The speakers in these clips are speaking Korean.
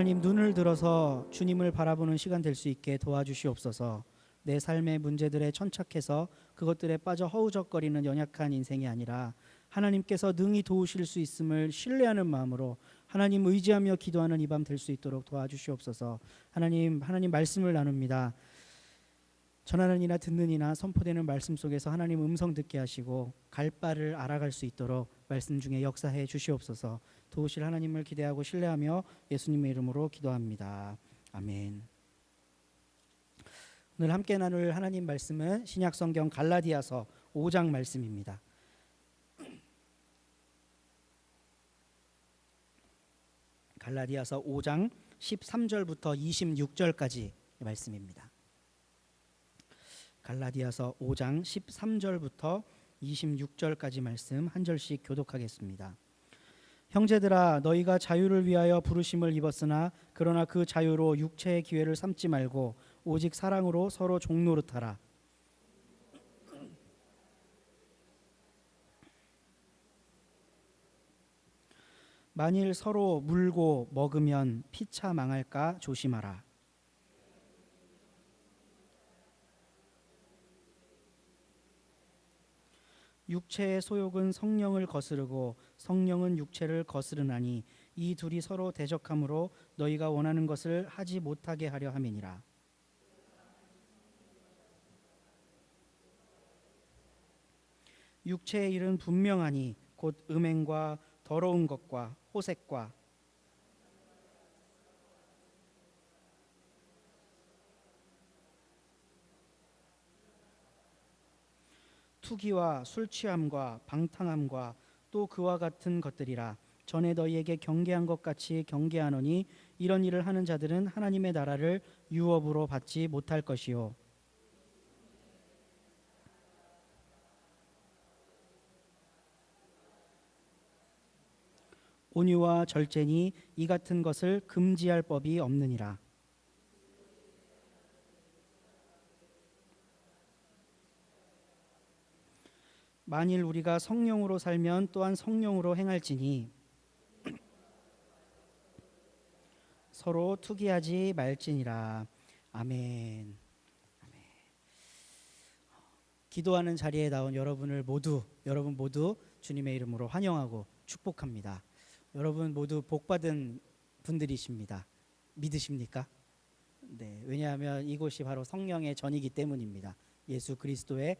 하나님, 눈을 들어서 주님을 바라보는 시간 될 수 있게 도와주시옵소서. 내 삶의 문제들에 천착해서 그것들에 빠져 허우적거리는 연약한 인생이 아니라 하나님께서 능히 도우실 수 있음을 신뢰하는 마음으로 하나님 의지하며 기도하는 이 밤 될 수 있도록 도와주시옵소서. 하나님 말씀을 나눕니다. 전하는 이나 듣는 이나 선포되는 말씀 속에서 하나님 음성 듣게 하시고 갈 바를 알아갈 수 있도록 말씀 중에 역사해 주시옵소서. 도우실 하나님을 기대하고 신뢰하며 예수님의 이름으로 기도합니다. 아멘. 오늘 함께 나눌 하나님 말씀은 신약성경 갈라디아서 5장 말씀입니다. 갈라디아서 5장 13절부터 26절까지 말씀입니다. 갈라디아서 5장 13절부터 26절까지 말씀 한 절씩 교독하겠습니다. 형제들아, 너희가 자유를 위하여 부르심을 입었으나 그러나 그 자유로 육체의 기회를 삼지 말고 오직 사랑으로 서로 종노릇하라. 만일 서로 물고 먹으면 피차 망할까 조심하라. 육체의 소욕은 성령을 거스르고 성령은 육체를 거스르나니 이 둘이 서로 대적함으로 너희가 원하는 것을 하지 못하게 하려 함이니라. 육체의 일은 분명하니 곧 음행과 더러운 것과 호색과 투기와 술취함과 방탕함과 또 그와 같은 것들이라. 전에 너희에게 경계한 것 같이 경계하노니 이런 일을 하는 자들은 하나님의 나라를 유업으로 받지 못할 것이요. 온유와 절제니 이 같은 것을 금지할 법이 없느니라. 만일 우리가 성령으로 살면 또한 성령으로 행할지니 서로 투기하지 말지니라. 아멘. 아멘. 기도하는 자리에 나온 여러분 모두 주님의 이름으로 환영하고 축복합니다. 여러분 모두 복받은 분들이십니다. 믿으십니까? 네, 왜냐하면 이곳이 바로 성령의 전이기 때문입니다. 예수 그리스도의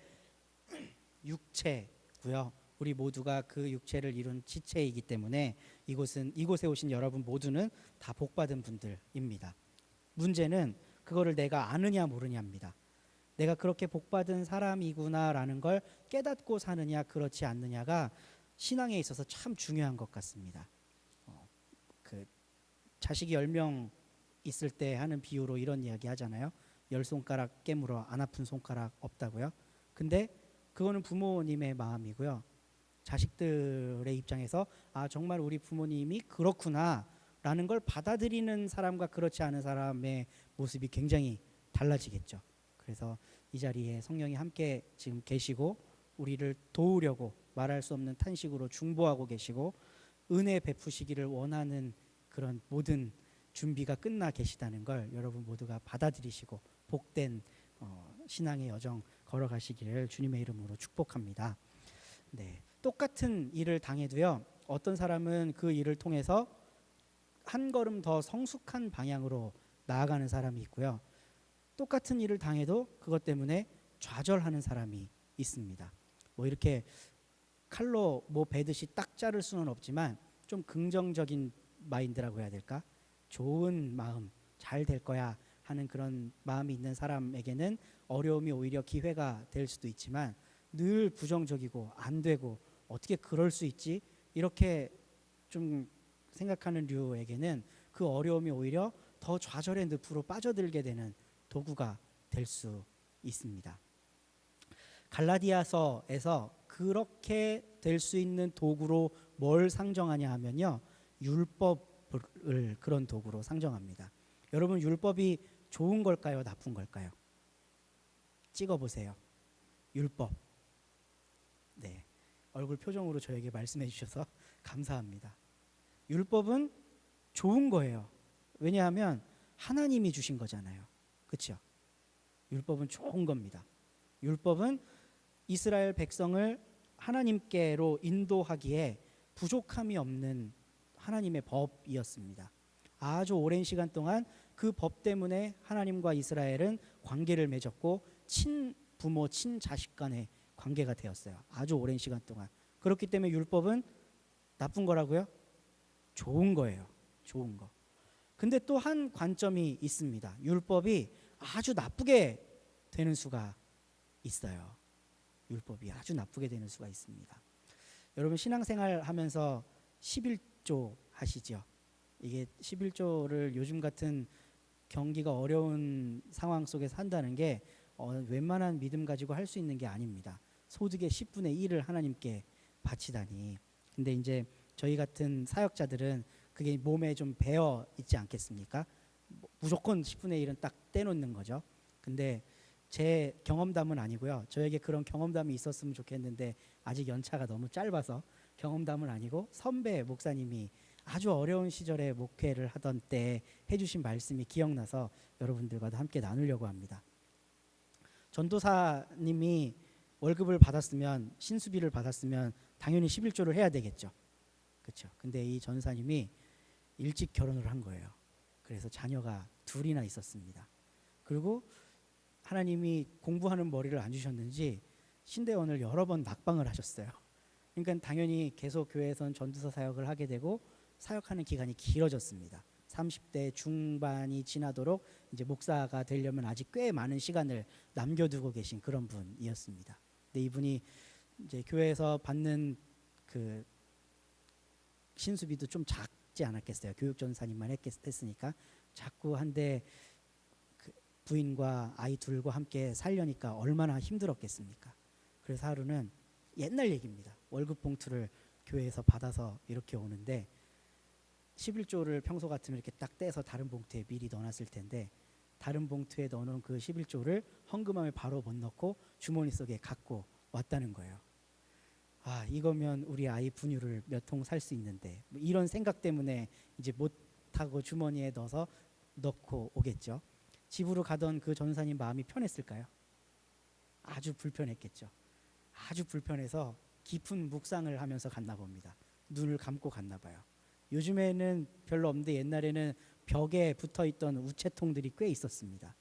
육체고요. 우리 모두가 그 육체를 이룬 지체이기 때문에 이곳에 오신 여러분 모두는 다 복받은 분들입니다. 문제는 그거를 내가 아느냐 모르냐입니다. 내가 그렇게 복받은 사람이구나라는 걸 깨닫고 사느냐 그렇지 않느냐가 신앙에 있어서 참 중요한 것 같습니다. 그 자식이 10명 있을 때 하는 비유로 이런 이야기 하잖아요. 10손가락 깨물어 안 아픈 손가락 없다고요. 근데 그거는 부모님의 마음이고요. 자식들의 입장에서 정말 우리 부모님이 그렇구나 라는 걸 받아들이는 사람과 그렇지 않은 사람의 모습이 굉장히 달라지겠죠. 그래서 이 자리에 성령이 함께 지금 계시고 우리를 도우려고 말할 수 없는 탄식으로 중보하고 계시고 은혜 베푸시기를 원하는 그런 모든 준비가 끝나 계시다는 걸 여러분 모두가 받아들이시고 복된 신앙의 여정 걸어가시기를 주님의 이름으로 축복합니다. 네, 똑같은 일을 당해도요, 어떤 사람은 그 일을 통해서 한 걸음 더 성숙한 방향으로 나아가는 사람이 있고요. 똑같은 일을 당해도 그것 때문에 좌절하는 사람이 있습니다. 뭐 이렇게 칼로 뭐 베듯이 딱 자를 수는 없지만 좀 긍정적인 마인드라고 해야 될까? 좋은 마음, 잘 될 거야 하는 그런 마음이 있는 사람에게는 어려움이 오히려 기회가 될 수도 있지만 늘 부정적이고 안 되고 어떻게 그럴 수 있지? 이렇게 좀 생각하는 류에게는 그 어려움이 오히려 더 좌절의 늪으로 빠져들게 되는 도구가 될 수 있습니다. 갈라디아서에서 그렇게 될 수 있는 도구로 뭘 상정하냐 하면요, 율법을 그런 도구로 상정합니다. 여러분, 율법이 좋은 걸까요? 나쁜 걸까요? 찍어보세요. 율법. 네, 얼굴 표정으로 저에게 말씀해 주셔서 감사합니다. 율법은 좋은 거예요. 왜냐하면 하나님이 주신 거잖아요. 그렇죠? 율법은 좋은 겁니다. 율법은 이스라엘 백성을 하나님께로 인도하기에 부족함이 없는 하나님의 법이었습니다. 아주 오랜 시간 동안 그 법 때문에 하나님과 이스라엘은 관계를 맺었고 친부모, 친자식 간의 관계가 되었어요. 아주 오랜 시간 동안. 그렇기 때문에 율법은 나쁜 거라고요? 좋은 거예요. 좋은 거. 근데 또 한 관점이 있습니다. 율법이 아주 나쁘게 되는 수가 있어요. 율법이 아주 나쁘게 되는 수가 있습니다. 여러분 신앙생활 하면서 11조 하시죠? 이게 11조를 요즘 같은 경기가 어려운 상황 속에서 한다는 게 웬만한 믿음 가지고 할 수 있는 게 아닙니다. 소득의 10분의 1을 하나님께 바치다니. 근데 이제 저희 같은 사역자들은 그게 몸에 좀 배어 있지 않겠습니까? 무조건 10분의 1은 딱 떼놓는 거죠. 근데 제 경험담은 아니고요. 저에게 그런 경험담이 있었으면 좋겠는데 아직 연차가 너무 짧아서 경험담은 아니고 선배 목사님이 아주 어려운 시절에 목회를 하던 때 해주신 말씀이 기억나서 여러분들과도 함께 나누려고 합니다. 전도사님이 월급을 받았으면 신수비를 받았으면 당연히 11조를 해야 되겠죠. 그렇죠. 근데 이 전사님이 일찍 결혼을 한 거예요. 그래서 자녀가 둘이나 있었습니다. 그리고 하나님이 공부하는 머리를 안 주셨는지 신대원을 여러 번 낙방을 하셨어요. 그러니까 당연히 계속 교회에선 전도사 사역을 하게 되고 사역하는 기간이 길어졌습니다. 30대 중반이 지나도록 이제 목사가 되려면 아직 꽤 많은 시간을 남겨두고 계신 그런 분이었습니다. 근데 이분이 이제 교회에서 받는 그 신수비도 좀 작지 않았겠어요. 교육전사님만 했으니까 자꾸 한데 그 부인과 아이 둘과 함께 살려니까 얼마나 힘들었겠습니까? 그래서 하루는 옛날 얘기입니다. 월급 봉투를 교회에서 받아서 이렇게 오는데 11조를 평소 같으면 이렇게 딱 떼서 다른 봉투에 미리 넣어놨을 텐데 다른 봉투에 넣어놓은 그 11조를 헌금함에 바로 못 넣고 주머니 속에 갖고 왔다는 거예요. 아, 이거면 우리 아이 분유를 몇 통 살 수 있는데 뭐 이런 생각 때문에 이제 못하고 주머니에 넣어서 넣고 오겠죠. 집으로 가던 그 전사님 마음이 편했을까요? 아주 불편했겠죠. 아주 불편해서 깊은 묵상을 하면서 갔나 봅니다. 눈을 감고 갔나 봐요. 요즘에는 별로 없는데 옛날에는 벽에 붙어있던 우체통들이 꽤 있었습니다.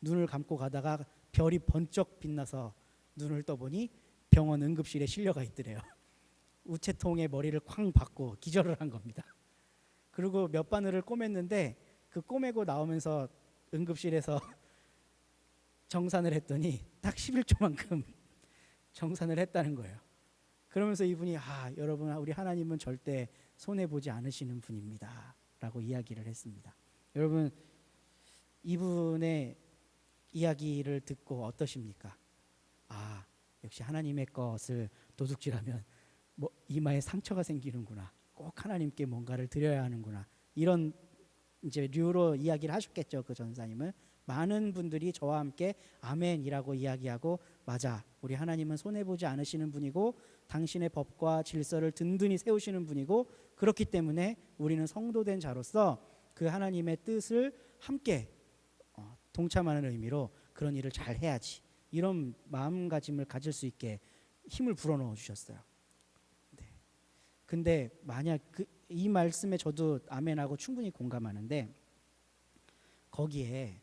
눈을 감고 가다가 별이 번쩍 빛나서 눈을 떠보니 병원 응급실에 실려가 있더래요. 우체통에 머리를 쾅 박고 기절을 한 겁니다. 그리고 몇 바늘을 꼬맸는데 그 꼬매고 나오면서 응급실에서 정산을 했더니 딱 11조만큼 정산을 했다는 거예요. 그러면서 이분이 여러분 우리 하나님은 절대 손해보지 않으시는 분입니다 라고 이야기를 했습니다. 여러분 이분의 이야기를 듣고 어떠십니까? 역시 하나님의 것을 도둑질하면 뭐 이마에 상처가 생기는구나. 꼭 하나님께 뭔가를 드려야 하는구나. 이런 이제 류로 이야기를 하셨겠죠. 그 전사님은. 많은 분들이 저와 함께 아멘이라고 이야기하고 맞아. 우리 하나님은 손해보지 않으시는 분이고 당신의 법과 질서를 든든히 세우시는 분이고 그렇기 때문에 우리는 성도된 자로서 그 하나님의 뜻을 함께 동참하는 의미로 그런 일을 잘 해야지. 이런 마음가짐을 가질 수 있게 힘을 불어넣어 주셨어요. 네. 근데 만약 이 말씀에 저도 아멘하고 충분히 공감하는데 거기에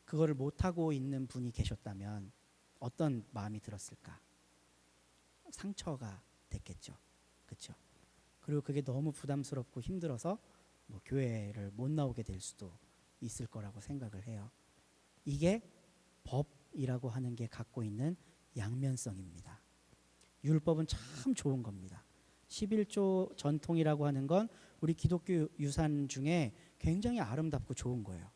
그거를 못하고 있는 분이 계셨다면 어떤 마음이 들었을까? 상처가 됐겠죠. 그렇죠? 그리고 그게 너무 부담스럽고 힘들어서 뭐 교회를 못 나오게 될 수도 있을 거라고 생각을 해요. 이게 법이라고 하는 게 갖고 있는 양면성입니다. 율법은 참 좋은 겁니다. 11조 전통이라고 하는 건 우리 기독교 유산 중에 굉장히 아름답고 좋은 거예요.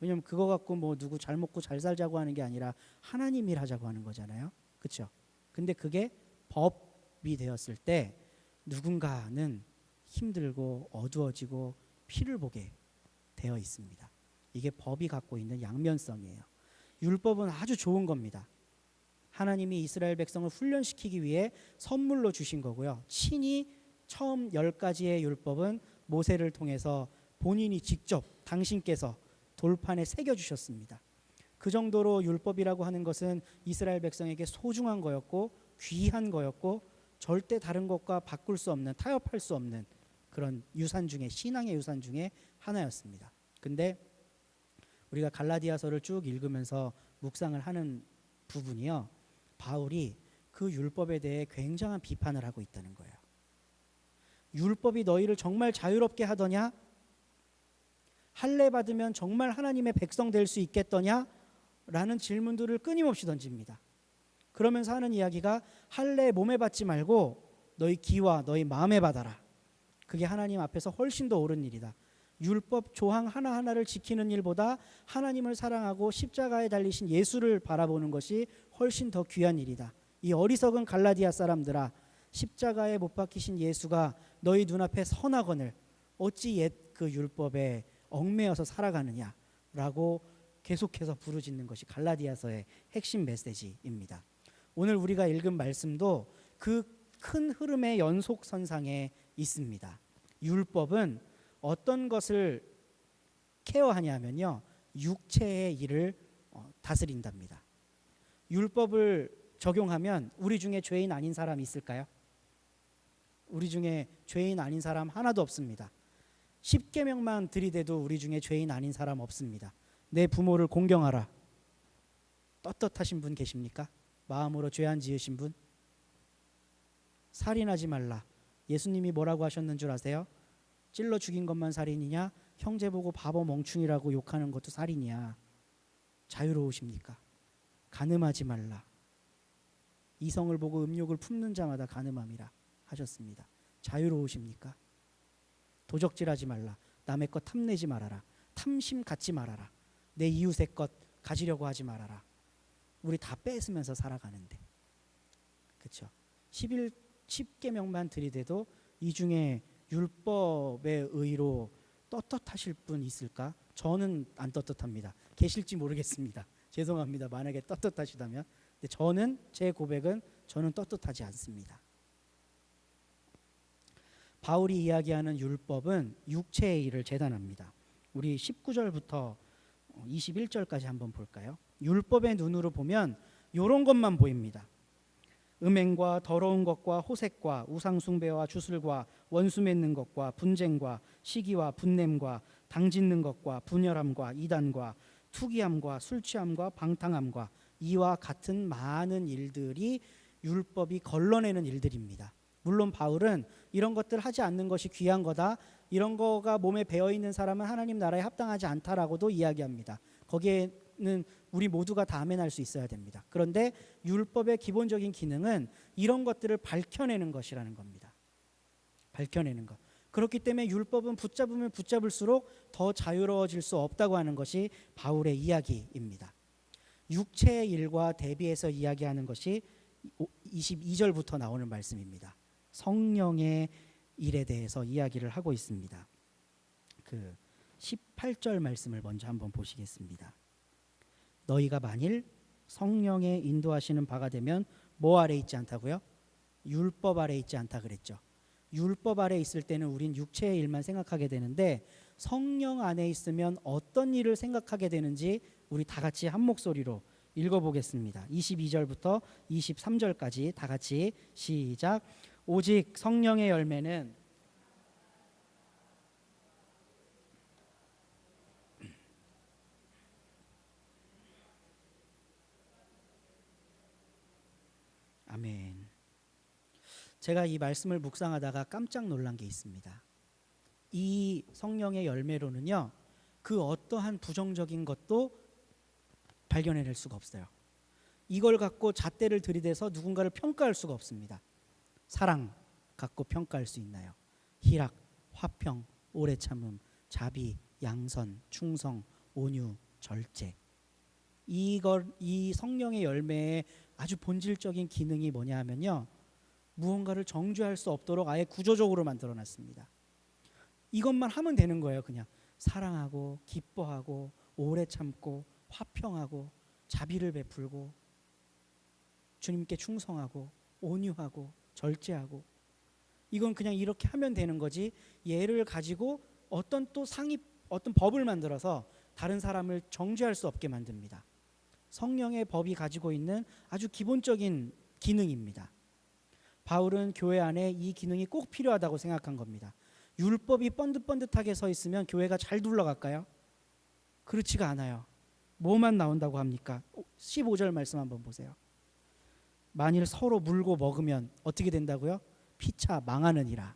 왜냐하면 그거 갖고 뭐 누구 잘 먹고 잘 살자고 하는 게 아니라 하나님 일하자고 하는 거잖아요. 그렇죠? 근데 그게 법이 되었을 때 누군가는 힘들고 어두워지고 피를 보게 되어 있습니다. 이게 법이 갖고 있는 양면성이에요. 율법은 아주 좋은 겁니다. 하나님이 이스라엘 백성을 훈련시키기 위해 선물로 주신 거고요. 친히 처음 10가지의 율법은 모세를 통해서 본인이 직접 당신께서 돌판에 새겨주셨습니다. 그 정도로 율법이라고 하는 것은 이스라엘 백성에게 소중한 거였고 귀한 거였고 절대 다른 것과 바꿀 수 없는, 타협할 수 없는 그런 유산 중에, 신앙의 유산 중에 하나였습니다. 근데 우리가 갈라디아서를 쭉 읽으면서 묵상을 하는 부분이요, 바울이 그 율법에 대해 굉장한 비판을 하고 있다는 거예요. 율법이 너희를 정말 자유롭게 하더냐? 할례 받으면 정말 하나님의 백성 될 수 있겠더냐? 라는 질문들을 끊임없이 던집니다. 그러면서 하는 이야기가 할례 몸에 받지 말고 너희 귀와 너희 마음에 받아라. 그게 하나님 앞에서 훨씬 더 옳은 일이다. 율법 조항 하나하나를 지키는 일보다 하나님을 사랑하고 십자가에 달리신 예수를 바라보는 것이 훨씬 더 귀한 일이다. 이 어리석은 갈라디아 사람들아, 십자가에 못 박히신 예수가 너희 눈앞에 선하거늘 어찌 옛 그 율법에 얽매여서 살아가느냐라고 계속해서 부르짖는 것이 갈라디아서의 핵심 메시지입니다. 오늘 우리가 읽은 말씀도 그 큰 흐름의 연속선상에 있습니다. 율법은 어떤 것을 케어하냐면요, 육체의 일을 다스린답니다. 율법을 적용하면 우리 중에 죄인 아닌 사람이 있을까요? 우리 중에 죄인 아닌 사람 하나도 없습니다. 10계명만 들이대도 우리 중에 죄인 아닌 사람 없습니다. 내 부모를 공경하라. 떳떳하신 분 계십니까? 마음으로 죄 안 지으신 분? 살인하지 말라. 예수님이 뭐라고 하셨는 줄 아세요? 찔러 죽인 것만 살인이냐? 형제 보고 바보 멍충이라고 욕하는 것도 살인이야. 자유로우십니까? 간음하지 말라. 이성을 보고 음욕을 품는 자마다 간음함이라 하셨습니다. 자유로우십니까? 도적질하지 말라. 남의 것 탐내지 말아라. 탐심 갖지 말아라. 내 이웃의 것 가지려고 하지 말아라. 우리 다 뺏으면서 살아가는데, 그렇죠? 10계명만 들이대도 이 중에 율법의 의로 떳떳하실 분 있을까? 저는 안 떳떳합니다. 계실지 모르겠습니다. 죄송합니다. 만약에 떳떳하시다면. 근데 저는, 제 고백은 저는 떳떳하지 않습니다. 바울이 이야기하는 율법은 육체의 일을 재단합니다. 우리 19절부터 21절까지 한번 볼까요? 율법의 눈으로 보면 이런 것만 보입니다. 음행과 더러운 것과 호색과 우상숭배와 주술과 원수 맺는 것과 분쟁과 시기와 분냄과 당짓는 것과 분열함과 이단과 투기함과 술취함과 방탕함과 이와 같은 많은 일들이 율법이 걸러내는 일들입니다. 물론 바울은 이런 것들 하지 않는 것이 귀한 거다, 이런 거가 몸에 배어있는 사람은 하나님 나라에 합당하지 않다라고도 이야기합니다. 거기에는 우리 모두가 다 아멘할 수 있어야 됩니다. 그런데 율법의 기본적인 기능은 이런 것들을 밝혀내는 것이라는 겁니다. 밝혀내는 것. 그렇기 때문에 율법은 붙잡으면 붙잡을수록 더 자유로워질 수 없다고 하는 것이 바울의 이야기입니다. 육체의 일과 대비해서 이야기하는 것이 22절부터 나오는 말씀입니다. 성령의 일에 대해서 이야기를 하고 있습니다. 그 18절 말씀을 먼저 한번 보시겠습니다. 너희가 만일 성령의 인도하시는 바가 되면 뭐 아래 있지 않다고요? 율법 아래 있지 않다 그랬죠. 율법 아래 있을 때는 우린 육체의 일만 생각하게 되는데 성령 안에 있으면 어떤 일을 생각하게 되는지 우리 다 같이 한 목소리로 읽어보겠습니다. 22절부터 23절까지 다 같이 시작. 오직 성령의 열매는 아멘. 제가 이 말씀을 묵상하다가 깜짝 놀란 게 있습니다. 이 성령의 열매로는요, 그 어떠한 부정적인 것도 발견해낼 수가 없어요. 이걸 갖고 잣대를 들이대서 누군가를 평가할 수가 없습니다. 사랑 갖고 평가할 수 있나요? 희락, 화평, 오래 참음, 자비, 양선, 충성, 온유, 절제. 이 성령의 열매의 아주 본질적인 기능이 뭐냐 하면요, 무언가를 정죄할 수 없도록 아예 구조적으로 만들어놨습니다. 이것만 하면 되는 거예요. 그냥 사랑하고 기뻐하고 오래 참고 화평하고 자비를 베풀고 주님께 충성하고 온유하고 절제하고, 이건 그냥 이렇게 하면 되는 거지 얘를 가지고 어떤 또 어떤 법을 만들어서 다른 사람을 정죄할 수 없게 만듭니다. 성령의 법이 가지고 있는 아주 기본적인 기능입니다. 바울은 교회 안에 이 기능이 꼭 필요하다고 생각한 겁니다. 율법이 번듯번듯하게 서 있으면 교회가 잘 굴러갈까요? 그렇지가 않아요. 뭐만 나온다고 합니까? 15절 말씀 한번 보세요. 만일 서로 물고 먹으면 어떻게 된다고요? 피차 망하느니라.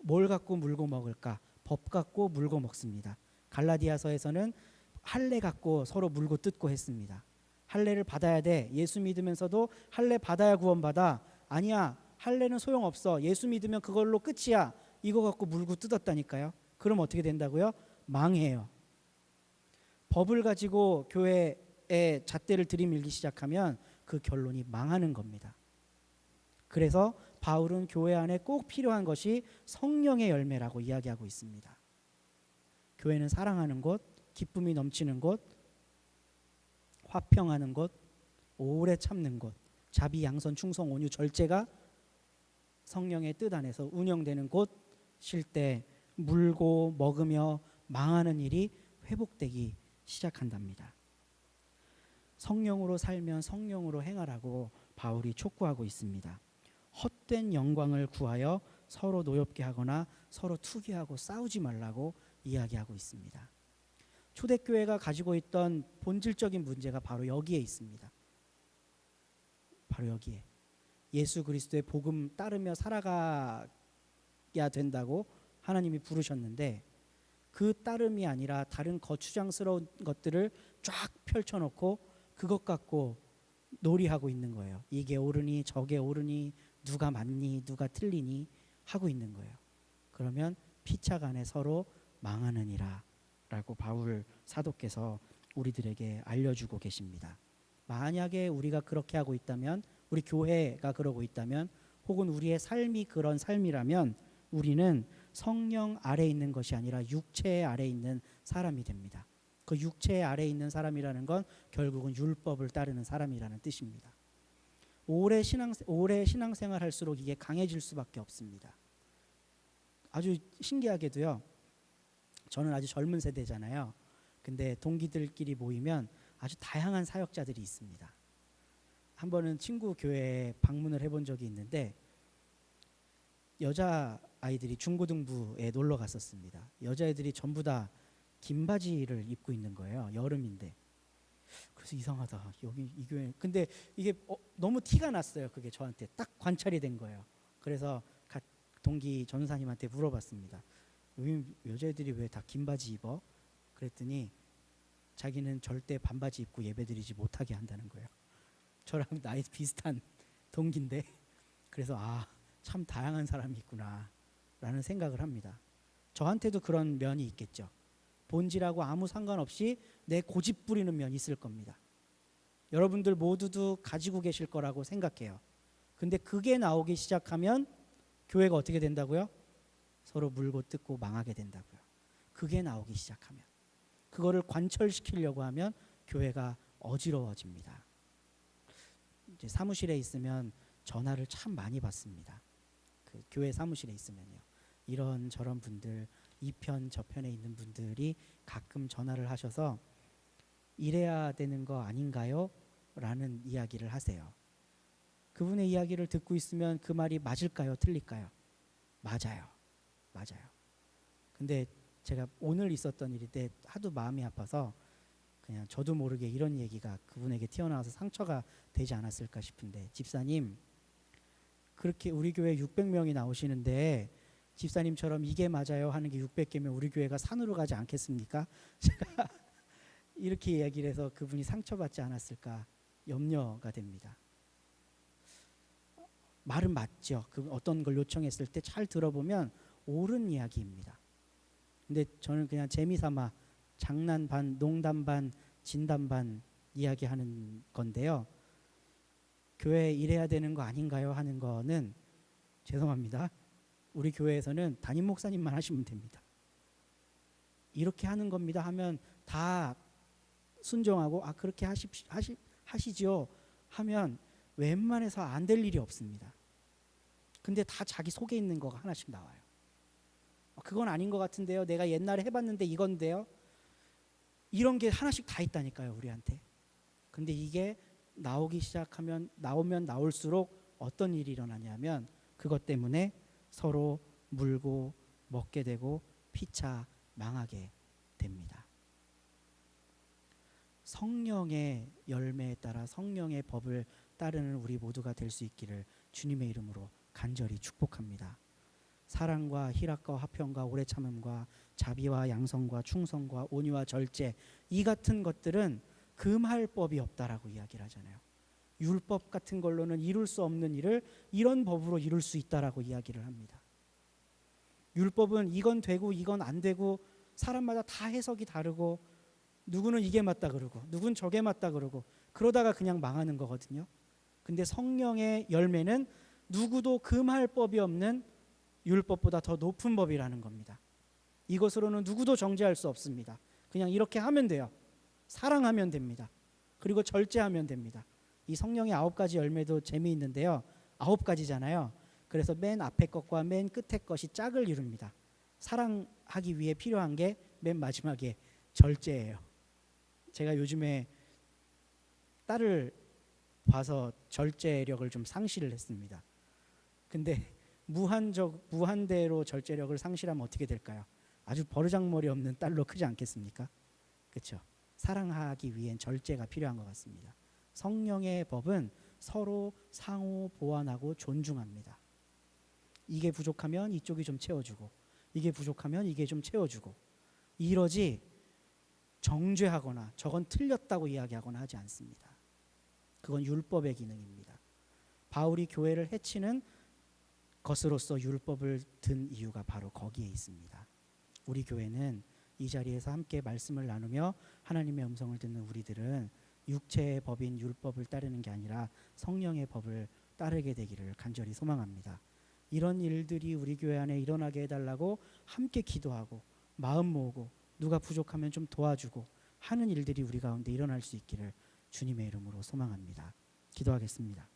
뭘 갖고 물고 먹을까? 법 갖고 물고 먹습니다. 갈라디아서에서는 할례 갖고 서로 물고 뜯고 했습니다. 할례를 받아야 돼. 예수 믿으면서도 할례 받아야 구원받아. 아니야. 할례는 소용없어. 예수 믿으면 그걸로 끝이야. 이거 갖고 물고 뜯었다니까요. 그럼 어떻게 된다고요? 망해요. 법을 가지고 교회에 잣대를 들이밀기 시작하면 그 결론이 망하는 겁니다. 그래서 바울은 교회 안에 꼭 필요한 것이 성령의 열매라고 이야기하고 있습니다. 교회는 사랑하는 곳, 기쁨이 넘치는 곳, 화평하는 곳, 오래 참는 곳, 자비, 양선, 충성, 온유, 절제가 성령의 뜻 안에서 운영되는 곳일 때 물고 먹으며 망하는 일이 회복되기 시작한답니다. 성령으로 살면 성령으로 행하라고 바울이 촉구하고 있습니다. 헛된 영광을 구하여 서로 노엽게 하거나 서로 투기하고 싸우지 말라고 이야기하고 있습니다. 초대교회가 가지고 있던 본질적인 문제가 바로 여기에 있습니다. 바로 여기에 예수 그리스도의 복음 따르며 살아가야 된다고 하나님이 부르셨는데 그 따름이 아니라 다른 거추장스러운 것들을 쫙 펼쳐놓고 그것 갖고 놀이하고 있는 거예요. 이게 옳으니 저게 옳으니 누가 맞니 누가 틀리니 하고 있는 거예요. 그러면 피차간에 서로 망하느니라 라고 바울 사도께서 우리들에게 알려주고 계십니다. 만약에 우리가 그렇게 하고 있다면, 우리 교회가 그러고 있다면, 혹은 우리의 삶이 그런 삶이라면 우리는 성령 아래 있는 것이 아니라 육체 아래 있는 사람이 됩니다. 그 육체 아래 있는 사람이라는 건 결국은 율법을 따르는 사람이라는 뜻입니다. 오래 신앙생활 할수록 이게 강해질 수밖에 없습니다. 아주 신기하게도요. 저는 아주 젊은 세대잖아요. 근데 동기들끼리 모이면 아주 다양한 사역자들이 있습니다. 한 번은 친구 교회에 방문을 해본 적이 있는데 여자 아이들이 중고등부에 놀러 갔었습니다. 여자애들이 전부 다 긴 바지를 입고 있는 거예요. 여름인데. 그래서 이상하다. 여기 이 교회. 근데 이게 너무 티가 났어요. 그게 저한테 딱 관찰이 된 거예요. 그래서 동기 전사님한테 물어봤습니다. 여자애들이 왜 다 긴 바지 입어? 그랬더니 자기는 절대 반바지 입고 예배드리지 못하게 한다는 거예요. 저랑 나이 비슷한 동기인데 그래서 참 다양한 사람이 있구나 라는 생각을 합니다. 저한테도 그런 면이 있겠죠. 본질하고 아무 상관없이 내 고집 부리는 면이 있을 겁니다. 여러분들 모두도 가지고 계실 거라고 생각해요. 근데 그게 나오기 시작하면 교회가 어떻게 된다고요? 서로 물고 뜯고 망하게 된다고요. 그게 나오기 시작하면, 그거를 관철시키려고 하면 교회가 어지러워집니다. 이제 사무실에 있으면 전화를 참 많이 받습니다. 그 교회 사무실에 있으면요. 이런 저런 분들, 이편 저편에 있는 분들이 가끔 전화를 하셔서 이래야 되는 거 아닌가요? 라는 이야기를 하세요. 그분의 이야기를 듣고 있으면 그 말이 맞을까요? 틀릴까요? 맞아요. 근데 제가 오늘 있었던 일인데 하도 마음이 아파서 그냥 저도 모르게 이런 얘기가 그분에게 튀어나와서 상처가 되지 않았을까 싶은데, 집사님, 그렇게 우리 교회 600명이 나오시는데 집사님처럼 이게 맞아요 하는 게 600개면 우리 교회가 산으로 가지 않겠습니까? 제가 이렇게 얘기를 해서 그분이 상처받지 않았을까 염려가 됩니다. 말은 맞죠. 그 어떤 걸 요청했을 때 잘 들어보면 옳은 이야기입니다. 근데 저는 그냥 재미삼아 장난 반, 농담 반, 진담 반 이야기하는 건데요. 교회에 이래야 되는 거 아닌가요? 하는 거는 죄송합니다. 우리 교회에서는 담임 목사님만 하시면 됩니다. 이렇게 하는 겁니다 하면 다 순종하고 그렇게 하시지요 하면 웬만해서 안 될 일이 없습니다. 근데 다 자기 속에 있는 거가 하나씩 나와요. 그건 아닌 것 같은데요. 내가 옛날에 해봤는데 이건데요. 이런 게 하나씩 다 있다니까요, 우리한테. 근데 이게 나오기 시작하면 나오면 나올수록 어떤 일이 일어나냐면 그것 때문에 서로 물고 먹게 되고 피차 망하게 됩니다. 성령의 열매에 따라 성령의 법을 따르는 우리 모두가 될 수 있기를 주님의 이름으로 간절히 축복합니다. 사랑과 희락과 화평과 오래 참음과 자비와 양성과 충성과 온유와 절제, 이 같은 것들은 금할 법이 없다라고 이야기를 하잖아요. 율법 같은 걸로는 이룰 수 없는 일을 이런 법으로 이룰 수 있다라고 이야기를 합니다. 율법은 이건 되고 이건 안 되고 사람마다 다 해석이 다르고 누구는 이게 맞다 그러고 누구는 저게 맞다 그러고 그러다가 그냥 망하는 거거든요. 근데 성령의 열매는 누구도 금할 법이 없는 율법보다 더 높은 법이라는 겁니다. 이것으로는 누구도 정죄할 수 없습니다. 그냥 이렇게 하면 돼요. 사랑하면 됩니다. 그리고 절제하면 됩니다. 이 성령의 9가지 열매도 재미있는데요. 9가지잖아요. 그래서 맨 앞에 것과 맨 끝에 것이 짝을 이룹니다. 사랑하기 위해 필요한 게 맨 마지막에 절제예요. 제가 요즘에 딸을 봐서 절제력을 좀 상실을 했습니다. 근데 무한대로 절제력을 상실하면 어떻게 될까요? 아주 버르장머리 없는 딸로 크지 않겠습니까? 그렇죠? 사랑하기 위hen 절제가 필요한 것 같습니다. 성령의 법은 서로 상호 보완하고 존중합니다. 이게 부족하면 이쪽이 좀 채워주고 이게 부족하면 이게 좀 채워주고 이러지 정죄하거나 저건 틀렸다고 이야기하거나 하지 않습니다. 그건 율법의 기능입니다. 바울이 교회를 해치는 것으로서 율법을 든 이유가 바로 거기에 있습니다. 우리 교회는 이 자리에서 함께 말씀을 나누며 하나님의 음성을 듣는 우리들은 육체의 법인 율법을 따르는 게 아니라 성령의 법을 따르게 되기를 간절히 소망합니다. 이런 일들이 우리 교회 안에 일어나게 해달라고 함께 기도하고 마음 모으고 누가 부족하면 좀 도와주고 하는 일들이 우리 가운데 일어날 수 있기를 주님의 이름으로 소망합니다. 기도하겠습니다.